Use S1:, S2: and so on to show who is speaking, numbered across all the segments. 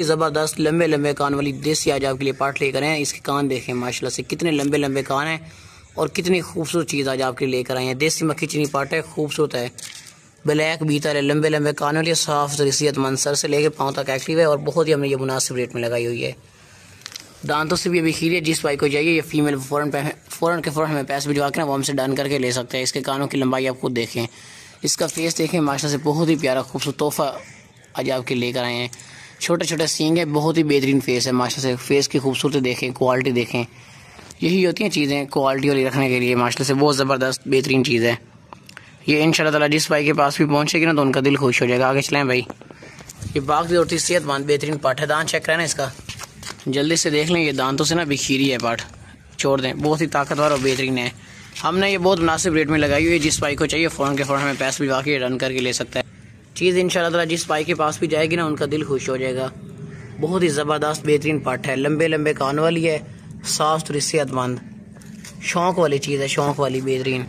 S1: ज़बरदस्त लंबे लंबे कान वाली देसी आज आपके लिए पार्ट लेकर आए हैं। इसके कान देखें माशाल्लाह से कितने लंबे लंबे कान हैं और कितनी खूबसूरत चीज़ आज आपके लिए लेकर आए हैं। देसी मक्खी चीनी पार्ट है, खूबसूरत है, ब्लैक बीतर है, लंबे लंबे कान वाली, साफ सेहतमंद, सर से लेकर पाँव तक एक्टिव है और बहुत ही हमने ये मुनासिब रेट में लगाई हुई है। दांतों से भी अभी खीरी है। जिस भाई को चाहिए ये फीमेल फ़ौरन हमें पैसे भिजवा के ना वो हमसे डन करके ले सकते हैं। इसके कानों की लंबाई आप खुद देखें, इसका फेस देखें, माशाल्लाह से बहुत ही प्यारा खूबसूरत तोहफा आज आपके लेकर आए हैं। छोटे छोटे सींग है, बहुत ही बेहतरीन फेस है माशाल्लाह से। फेस की खूबसूरती देखें, क्वालिटी देखें, यही होती हैं चीज़ें क्वालिटी वाली रखने के लिए। माशाल्लाह से बहुत ज़बरदस्त बेहतरीन चीज़ है ये। इंशाल्लाह ताला जिस भाई के पास भी पहुँचेगी ना तो उनका दिल खुश हो जाएगा। आगे चलें भाई। ये बाकी होती सेहतमंद बेहतरीन पाठ है। दांत चेक करें ना इसका, जल्दी से देख लें। ये दांतों से ना बिखीरी है पाठ, छोड़ दें, बहुत ही ताकतवर और बेहतरीन है। हमने ये बहुत मुनासिब रेट में लगाई हुई है। जिस भाई को चाहिए फ़ौरन के फ़ौरन हमें पैसे भिजवा के रन करके ले सकता है। चीज़ इंशाल्लाह ताला जिस भाई के पास भी जाएगी ना उनका दिल खुश हो जाएगा। बहुत ही ज़बरदस्त बेहतरीन पाठ है, लंबे लंबे कान वाली है, साफ सुथरी सेहतमंद, शौक़ वाली चीज़ है, शौक़ वाली बेहतरीन।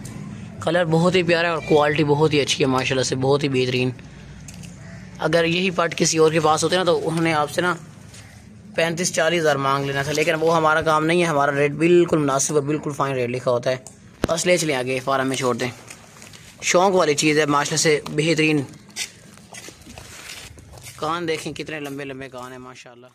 S1: कलर बहुत ही प्यारा है और क्वालिटी बहुत ही अच्छी है माशाल्लाह से, बहुत ही बेहतरीन। अगर यही पार्ट किसी और के पास होते ना तो उन्होंने आपसे ना 35-40 हज़ार मांग लेना था, लेकिन वो हमारा काम नहीं है। हमारा रेट बिल्कुल मुनासिब और बिल्कुल फाइन रेट लिखा होता है। बस ले चलें आगे, फार्म में छोड़ दें। शौक़ वाली चीज़ है माशाल्लाह से बेहतरीन। कान देखें कितने लंबे लंबे कान है माशाल्लाह।